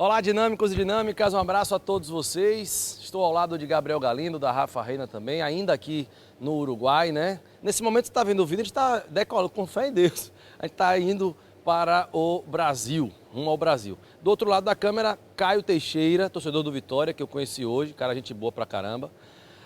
Olá, dinâmicos e dinâmicas, um abraço a todos vocês. Estou ao lado de Gabriel Galindo, da Rafa Reina também, ainda aqui no Uruguai, né? Nesse momento você está vendo o vídeo, a gente está decolando, com fé em Deus. A gente está indo para o Brasil, rumo ao Brasil. Do outro lado da câmera, Caio Teixeira, torcedor do Vitória, que eu conheci hoje, cara, gente boa pra caramba.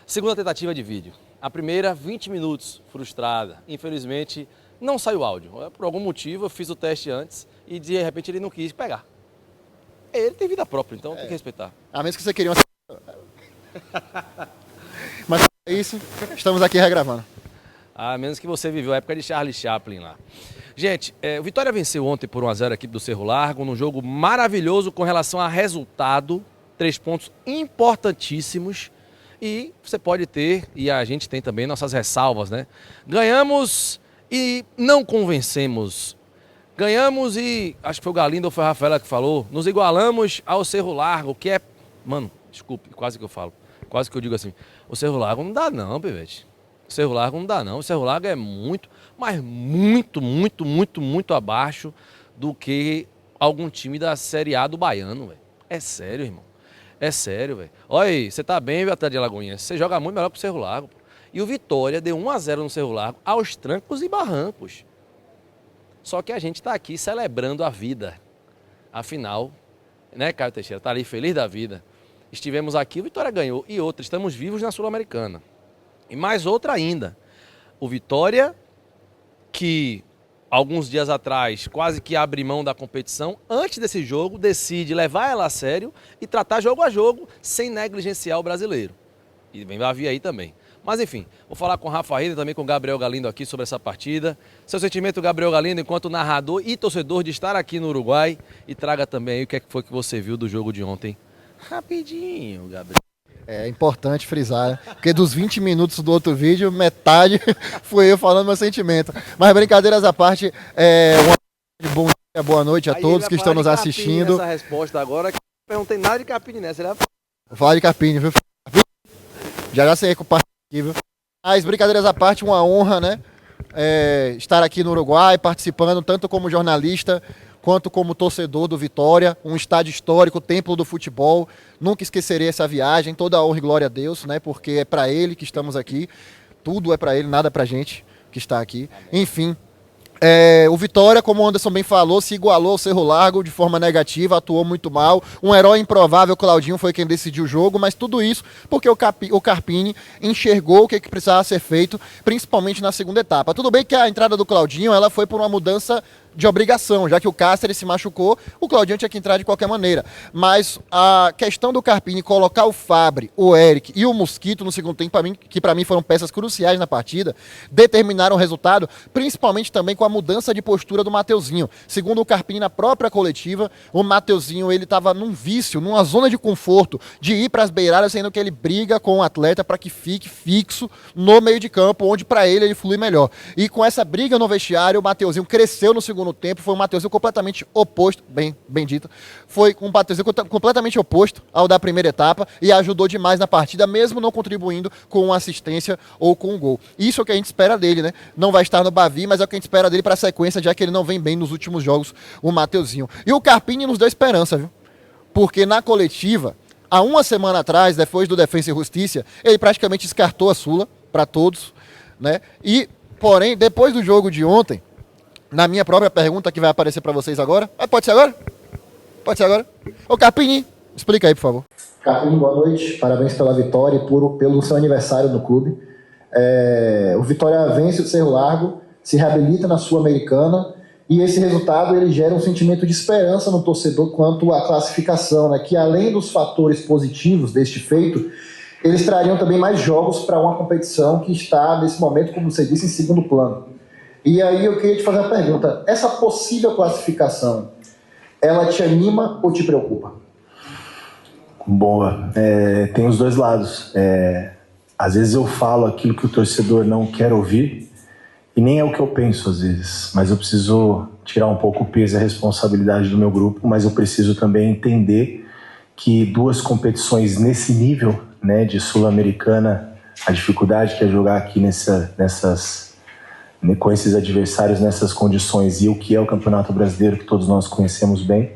Segunda tentativa de vídeo. A primeira, 20 minutos, frustrada. Infelizmente, não saiu áudio. Por algum motivo, eu fiz o teste antes e de repente ele não quis pegar. Ele tem vida própria, então tem que respeitar. A menos que você queria uma... Mas é isso, estamos aqui regravando. A menos que você viveu a época de Charlie Chaplin lá. Gente, o Vitória venceu ontem por 1-0 a equipe do Cerro Largo, num jogo maravilhoso com relação a resultado, 3 pontos importantíssimos. E você pode ter, e a gente tem também nossas ressalvas, né? Ganhamos e não convencemos. Ganhamos e, acho que foi o Galindo ou foi a Rafaela que falou, nos igualamos ao Cerro Largo, que é... Mano, desculpe, quase que eu falo. Quase que eu digo assim, o Cerro Largo não dá não, pivete. O Cerro Largo não dá não. O Cerro Largo é muito, mas muito abaixo do que algum time da Série A do Baiano, velho. É sério, irmão. É sério, velho. Olha aí, você tá bem, Atlético de Alagoinhas. Você joga muito melhor que o Cerro Largo. Pô. E o Vitória deu 1-0 no Cerro Largo aos trancos e barrancos. Só que a gente está aqui celebrando a vida. Afinal, né, Caio Teixeira? Tá ali feliz da vida. Estivemos aqui, o Vitória ganhou. E outra, estamos vivos na Sul-Americana. E mais outra ainda. O Vitória, que alguns dias atrás quase que abre mão da competição, antes desse jogo, decide levar ela a sério e tratar jogo a jogo sem negligenciar o brasileiro. E vai vir aí também. Mas enfim, vou falar com o Rafa Reina e também com o Gabriel Galindo aqui sobre essa partida. Seu sentimento, Gabriel Galindo, enquanto narrador e torcedor de estar aqui no Uruguai. E traga também aí o que foi que você viu do jogo de ontem. Rapidinho, Gabriel. É importante frisar, né? Porque dos 20 minutos do outro vídeo, metade foi eu falando meu sentimento. Mas brincadeiras à parte, bom dia, boa noite a todos que estão nos assistindo. Essa resposta agora, que eu não tem nada de Carpini nessa. Ele vai... Vou falar de Carpini, viu? Já sei compartilhar aqui, viu? Mas brincadeiras à parte, uma honra, né? Estar aqui no Uruguai, participando tanto como jornalista quanto como torcedor do Vitória, um estádio histórico, templo do futebol. Nunca esquecerei essa viagem, toda a honra e glória a Deus, né? Porque é para Ele que estamos aqui, tudo é para Ele, nada pra gente que está aqui. Enfim, o Vitória, como o Anderson bem falou, se igualou ao Cerro Largo de forma negativa, atuou muito mal. Um herói improvável, Claudinho, foi quem decidiu o jogo, mas tudo isso porque o Carpini enxergou o que precisava ser feito, principalmente na segunda etapa. Tudo bem que a entrada do Claudinho ela foi por uma mudança de obrigação, já que o Cáceres se machucou, o Claudinho tinha que entrar de qualquer maneira. Mas a questão do Carpini colocar o Fabre, o Eric e o Mosquito no segundo tempo, que para mim foram peças cruciais na partida, determinaram o resultado, principalmente também com a mudança de postura do Mateuzinho. Segundo o Carpini, na própria coletiva, o Mateuzinho ele estava num vício, numa zona de conforto, de ir para as beiradas, sendo que ele briga com o atleta para que fique fixo no meio de campo, onde para ele flui melhor. E com essa briga no vestiário, o Mateuzinho cresceu no segundo tempo, foi um Mateuzinho completamente oposto, bem dito, foi um Mateuzinho completamente oposto ao da primeira etapa e ajudou demais na partida, mesmo não contribuindo com uma assistência ou com um gol. Isso é o que a gente espera dele, né? Não vai estar no Bavi, mas é o que a gente espera dele para a sequência, já que ele não vem bem nos últimos jogos, o Mateuzinho. E o Carpini nos deu esperança, viu? Porque na coletiva, há uma semana atrás, depois do Defensa e Justiça, ele praticamente descartou a Sula para todos, né? E, porém, depois do jogo de ontem, na minha própria pergunta que vai aparecer para vocês agora. Pode ser agora? Pode ser agora? Ô Carpini, explica aí, por favor. Carpini, boa noite. Parabéns pela vitória e pelo seu aniversário no clube. O Vitória vence o Cerro Largo, se reabilita na Sul-Americana e esse resultado ele gera um sentimento de esperança no torcedor quanto à classificação, né? Que além dos fatores positivos deste feito, eles trariam também mais jogos para uma competição que está, nesse momento, como você disse, em segundo plano. E aí eu queria te fazer uma pergunta. Essa possível classificação, ela te anima ou te preocupa? Boa. Tem os dois lados. Às vezes eu falo aquilo que o torcedor não quer ouvir e nem é o que eu penso às vezes. Mas eu preciso tirar um pouco o peso e a responsabilidade do meu grupo, mas eu preciso também entender que duas competições nesse nível, né, de Sul-Americana, a dificuldade que é jogar aqui com esses adversários nessas condições e o que é o Campeonato Brasileiro, que todos nós conhecemos bem,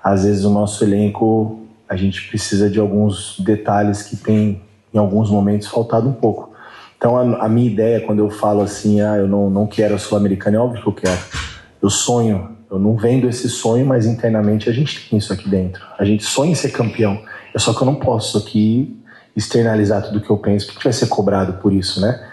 às vezes o nosso elenco, a gente precisa de alguns detalhes que tem, em alguns momentos, faltado um pouco. Então a minha ideia, quando eu falo assim, eu não quero a Sul-Americana, é óbvio que eu quero. Eu sonho, eu não vendo esse sonho, mas internamente a gente tem isso aqui dentro. A gente sonha em ser campeão. Só que eu não posso aqui externalizar tudo o que eu penso, porque a gente vai ser cobrado por isso, né?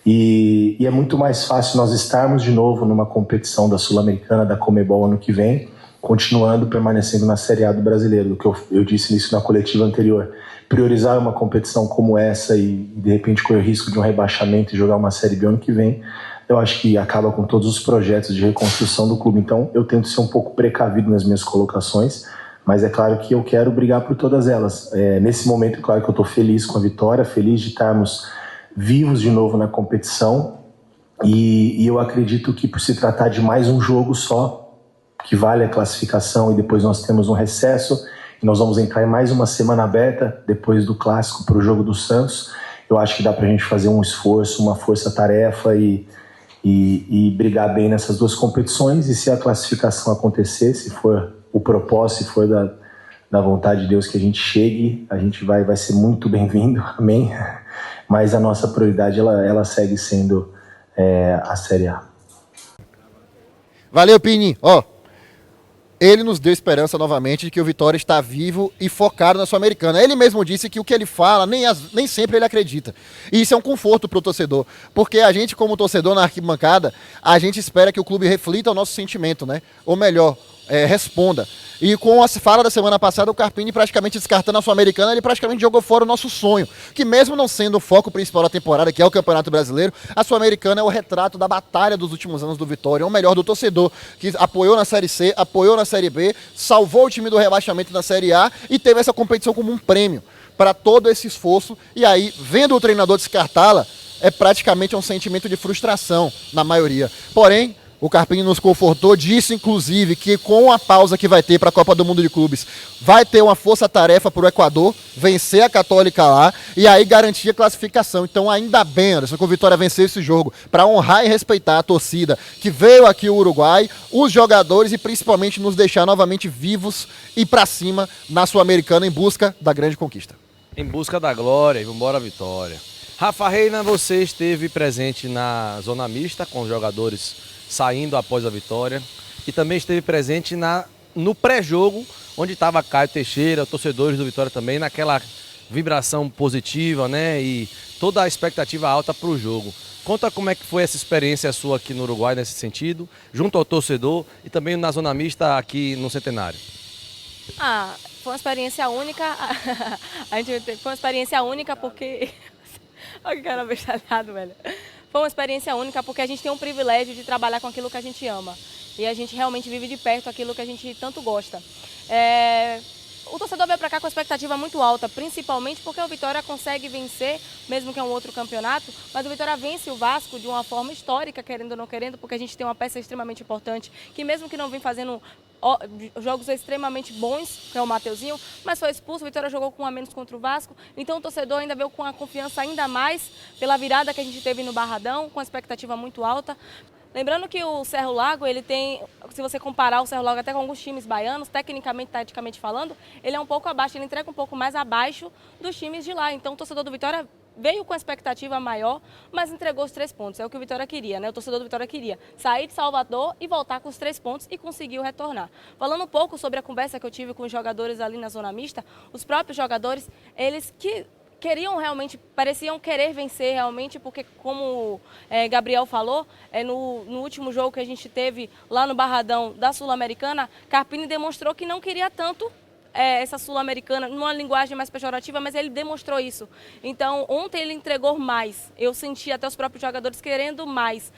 E é muito mais fácil nós estarmos de novo numa competição da Sul-Americana, da Conmebol ano que vem, continuando, permanecendo na Série A do Brasileiro, do que eu disse isso na coletiva anterior. Priorizar uma competição como essa e de repente correr o risco de um rebaixamento e jogar uma Série B ano que vem, eu acho que acaba com todos os projetos de reconstrução do clube. Então eu tento ser um pouco precavido nas minhas colocações, mas é claro que eu quero brigar por todas elas. Nesse momento, é claro que eu estou feliz com a vitória, feliz de estarmos vivos de novo na competição, e eu acredito que por se tratar de mais um jogo só, que vale a classificação, e depois nós temos um recesso, e nós vamos entrar em mais uma semana aberta, depois do Clássico, para o jogo do Santos. Eu acho que dá para a gente fazer um esforço, uma força-tarefa e brigar bem nessas duas competições, e se a classificação acontecer, se for o propósito, se for da vontade de Deus que a gente chegue, a gente vai ser muito bem-vindo, amém? Mas a nossa prioridade, ela segue sendo a Série A. Valeu, Pini. Ele nos deu esperança novamente de que o Vitória está vivo e focado na Sul-Americana. Ele mesmo disse que o que ele fala, nem sempre ele acredita. E isso é um conforto para o torcedor. Porque a gente, como torcedor na arquibancada, a gente espera que o clube reflita o nosso sentimento, né? Ou melhor, responda. E com a fala da semana passada, o Carpini praticamente descartando a Sul-Americana, ele praticamente jogou fora o nosso sonho. Que mesmo não sendo o foco principal da temporada, que é o Campeonato Brasileiro, a Sul-Americana é o retrato da batalha dos últimos anos do Vitória, ou melhor, do torcedor, que apoiou na Série C, apoiou na Série B, salvou o time do rebaixamento na Série A e teve essa competição como um prêmio para todo esse esforço. E aí, vendo o treinador descartá-la, é praticamente um sentimento de frustração na maioria. Porém, o Carpini nos confortou, disse inclusive que com a pausa que vai ter para a Copa do Mundo de Clubes, vai ter uma força-tarefa para o Equador, vencer a Católica lá e aí garantir a classificação. Então ainda bem, Anderson, que o Vitória venceu esse jogo para honrar e respeitar a torcida que veio aqui ao Uruguai, os jogadores e principalmente nos deixar novamente vivos e para cima na Sul-Americana em busca da grande conquista. Em busca da glória, e vambora Vitória. Rafa Reina, você esteve presente na zona mista com os jogadores saindo após a vitória e também esteve presente no pré-jogo, onde estava Caio Teixeira, torcedores do Vitória também, naquela vibração positiva, né? E toda a expectativa alta para o jogo. Conta como é que foi essa experiência sua aqui no Uruguai nesse sentido, junto ao torcedor e também na zona mista aqui no Centenário. Foi uma experiência única. Foi uma experiência única porque... Olha que cara bestalhado, velho. Foi uma experiência única porque a gente tem um privilégio de trabalhar com aquilo que a gente ama. E a gente realmente vive de perto aquilo que a gente tanto gosta. O torcedor veio para cá com a expectativa muito alta, principalmente porque o Vitória consegue vencer, mesmo que é um outro campeonato, mas o Vitória vence o Vasco de uma forma histórica, querendo ou não querendo, porque a gente tem uma peça extremamente importante, que mesmo que não vem fazendo jogos extremamente bons, que é o Mateuzinho, mas foi expulso, o Vitória jogou com um a menos contra o Vasco, então o torcedor ainda veio com a confiança ainda mais pela virada que a gente teve no Barradão, com a expectativa muito alta. Lembrando que o Cerro Largo, ele tem, se você comparar o Cerro Largo até com alguns times baianos, tecnicamente, taticamente falando, ele é um pouco abaixo, ele entrega um pouco mais abaixo dos times de lá. Então o torcedor do Vitória veio com a expectativa maior, mas entregou os 3 pontos. É o que o Vitória queria, né? O torcedor do Vitória queria sair de Salvador e voltar com os 3 pontos e conseguiu retornar. Falando um pouco sobre a conversa que eu tive com os jogadores ali na zona mista, os próprios jogadores, eles que queriam realmente, pareciam querer vencer realmente, porque como Gabriel falou, no último jogo que a gente teve lá no Barradão da Sul-Americana, Carpini demonstrou que não queria tanto essa Sul-Americana, numa linguagem mais pejorativa, mas ele demonstrou isso. Então, ontem ele entregou mais. Eu senti até os próprios jogadores querendo mais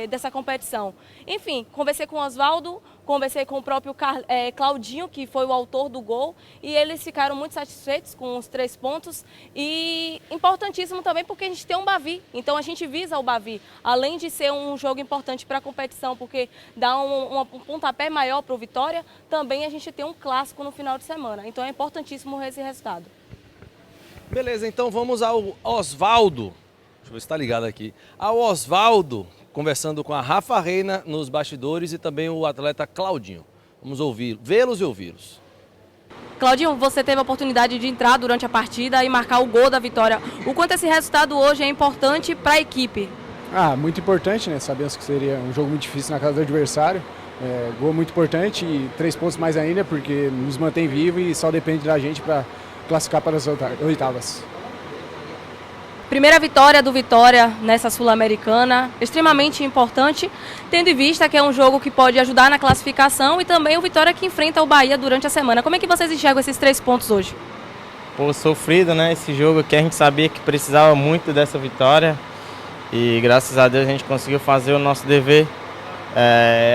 dessa competição. Enfim, conversei com o Oswaldo, conversei com o próprio Claudinho, que foi o autor do gol, e eles ficaram muito satisfeitos com os 3 pontos. E importantíssimo também porque a gente tem um Bavi, então a gente visa o Bavi, além de ser um jogo importante para a competição, porque dá um pontapé maior para o Vitória, também a gente tem um clássico no final de semana, então é importantíssimo esse resultado. Beleza, então vamos ao Oswaldo, deixa eu ver se está ligado aqui, ao Oswaldo, conversando com a Rafa Reina nos bastidores e também o atleta Claudinho. Vamos vê-los e ouvi-los. Claudinho, você teve a oportunidade de entrar durante a partida e marcar o gol da vitória. O quanto esse resultado hoje é importante para a equipe? Muito importante, né? Sabemos que seria um jogo muito difícil na casa do adversário. Gol muito importante e 3 pontos mais ainda, porque nos mantém vivo e só depende da gente para classificar para as oitavas. Primeira vitória do Vitória nessa Sul-Americana, extremamente importante, tendo em vista que é um jogo que pode ajudar na classificação e também o Vitória que enfrenta o Bahia durante a semana. Como é que vocês enxergam esses 3 pontos hoje? Pô, sofrido, né? Esse jogo aqui a gente sabia que precisava muito dessa vitória e graças a Deus a gente conseguiu fazer o nosso dever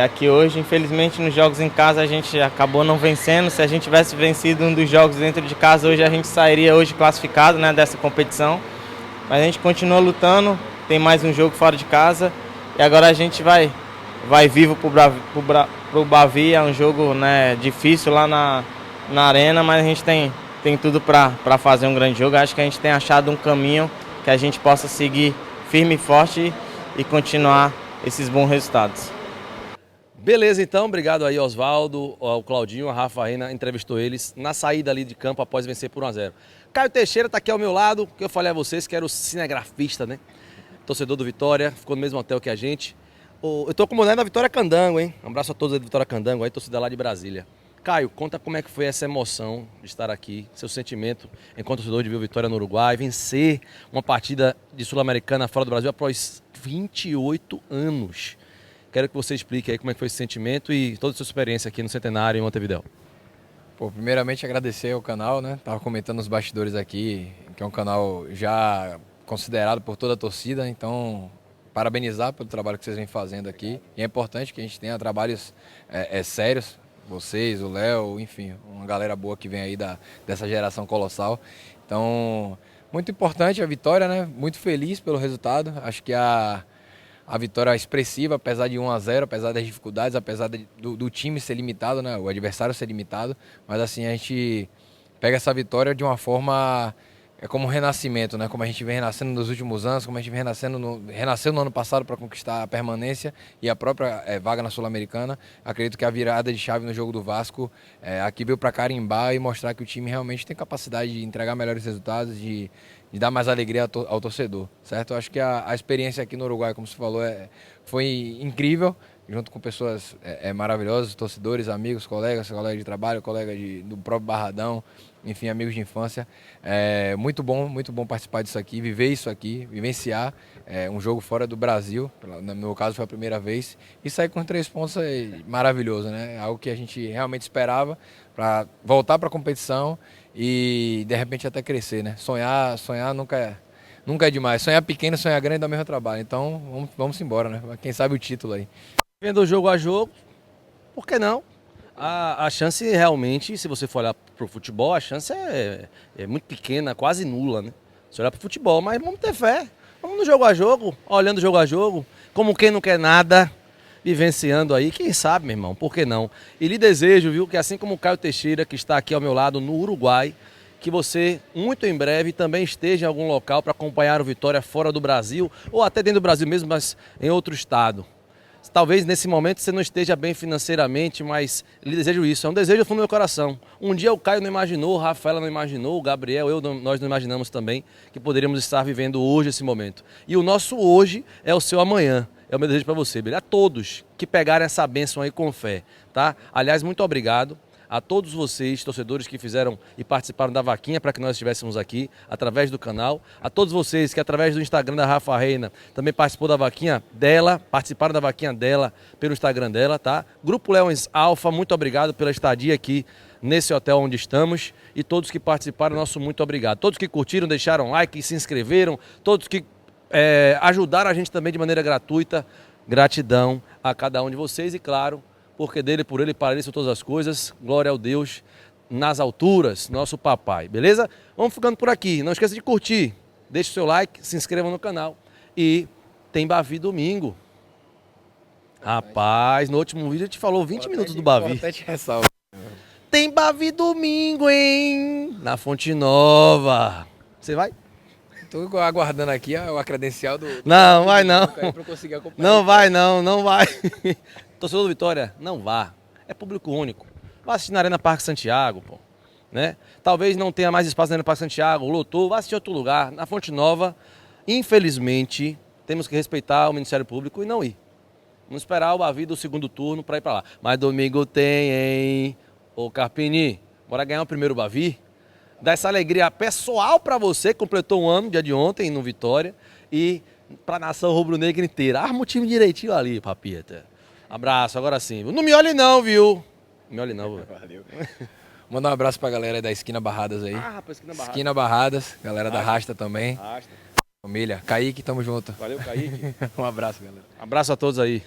aqui hoje. Infelizmente nos jogos em casa a gente acabou não vencendo. Se a gente tivesse vencido um dos jogos dentro de casa hoje, a gente sairia hoje classificado, né, dessa competição. Mas a gente continua lutando, tem mais um jogo fora de casa e agora a gente vai vivo pro Bavi. É um jogo, né, difícil lá na arena, mas a gente tem tudo para fazer um grande jogo. Acho que a gente tem achado um caminho que a gente possa seguir firme e forte e continuar esses bons resultados. Beleza, então, obrigado aí, Oswaldo, ao Claudinho, a Rafa Reina entrevistou eles na saída ali de campo após vencer por 1-0. Caio Teixeira está aqui ao meu lado, que eu falei a vocês que era o cinegrafista, né? Torcedor do Vitória, ficou no mesmo hotel que a gente. Eu estou acomodando a Vitória Candango, hein? Um abraço a todos aí do Vitória Candango, aí, torcida lá de Brasília. Caio, conta como é que foi essa emoção de estar aqui, seu sentimento enquanto torcedor de ver o Vitória no Uruguai, vencer uma partida de Sul-Americana fora do Brasil após 28 anos. Quero que você explique aí como é que foi esse sentimento e toda a sua experiência aqui no Centenário em Montevidéu. Primeiramente agradecer ao canal, né? Tava comentando nos bastidores aqui, que é um canal já considerado por toda a torcida, então parabenizar pelo trabalho que vocês vêm fazendo aqui. E é importante que a gente tenha trabalhos sérios, vocês, o Léo, enfim, uma galera boa que vem aí dessa geração colossal. Então, muito importante a vitória, né? Muito feliz pelo resultado. Acho que a vitória expressiva, apesar de 1-0, apesar das dificuldades, apesar do time ser limitado, né? O adversário ser limitado, mas assim, a gente pega essa vitória de uma forma, como um renascimento, né? Como a gente vem renascendo nos últimos anos, como a gente vem renasceu no ano passado para conquistar a permanência e a própria vaga na Sul-Americana. Acredito que a virada de chave no jogo do Vasco aqui veio para carimbar e mostrar que o time realmente tem capacidade de entregar melhores resultados, de dar mais alegria ao torcedor, certo? Eu acho que a experiência aqui no Uruguai, como você falou, foi incrível, junto com pessoas maravilhosas, torcedores, amigos, colegas de trabalho, do próprio Barradão, enfim, amigos de infância. Muito bom participar disso aqui, viver isso aqui, vivenciar um jogo fora do Brasil, no meu caso foi a primeira vez, e sair com 3 pontos maravilhoso, né? Algo que a gente realmente esperava para voltar para a competição e de repente até crescer, né? Sonhar nunca é demais. Sonhar pequeno, sonhar grande dá o mesmo trabalho. Então vamos embora, né? Quem sabe o título aí. Vendo jogo a jogo, por que não? A chance realmente, se você for olhar para o futebol, a chance é muito pequena, quase nula, né? Se olhar para o futebol, mas vamos ter fé. Vamos no jogo a jogo, olhando o jogo a jogo, como quem não quer nada, vivenciando aí, quem sabe, meu irmão, por que não? E lhe desejo, viu, que assim como o Caio Teixeira, que está aqui ao meu lado no Uruguai, que você, muito em breve, também esteja em algum local para acompanhar o Vitória fora do Brasil, ou até dentro do Brasil mesmo, mas em outro estado. Talvez nesse momento você não esteja bem financeiramente, mas lhe desejo isso, é um desejo do fundo do meu coração. Um dia o Caio não imaginou, a Rafaela não imaginou, o Gabriel, nós não imaginamos também que poderíamos estar vivendo hoje esse momento. E o nosso hoje é o seu amanhã. É o meu desejo para você, beleza? A todos que pegarem essa bênção aí com fé, tá? Aliás, muito obrigado a todos vocês, torcedores que fizeram e participaram da vaquinha para que nós estivéssemos aqui, através do canal. A todos vocês que, através do Instagram da Rafa Reina, também participou da vaquinha dela, participaram da vaquinha dela pelo Instagram dela, tá? Grupo Leões Alfa, muito obrigado pela estadia aqui nesse hotel onde estamos. E todos que participaram, nosso muito obrigado. Todos que curtiram, deixaram like, se inscreveram, todos que ajudaram a gente também de maneira gratuita. Gratidão a cada um de vocês e, claro, porque dele, por ele, para ele são todas as coisas. Glória ao Deus nas alturas, nosso papai, beleza? Vamos ficando por aqui. Não esqueça de curtir, deixe o seu like, se inscreva no canal. E tem Bavi domingo. Rapaz, no último vídeo a gente falou 20 minutos do Bavi. Tem Bavi domingo, hein? Na Fonte Nova. Você vai? Estou aguardando aqui a credencial do... Não, vai não. Para conseguir acompanhar. Não vai não, não vai. Torcedor do Vitória, não vá. é público único. Vai assistir na Arena Parque Santiago, pô. Né? Talvez não tenha mais espaço na Arena Parque Santiago, lotou, vai assistir em outro lugar. Na Fonte Nova, infelizmente, temos que respeitar o Ministério Público e não ir. Vamos esperar o Bavi do segundo turno para ir para lá. Mas domingo tem, hein? Ô Carpini, bora ganhar o primeiro Bavi? Dar essa alegria pessoal para você, que completou um ano, dia de ontem, no Vitória. E para a nação rubro-negra inteira. Arma o time direitinho ali, papita. Abraço, agora sim. Não me olhe não, viu? Não me olhe não, velho. Valeu. Mandar um abraço pra galera aí da Esquina Barradas aí. Ah, rapaz, Esquina Barradas. Esquina Barradas, galera da Rasta também. Rasta. Família. Kaique, tamo junto. Valeu, Kaique. Um abraço, galera. Abraço a todos aí.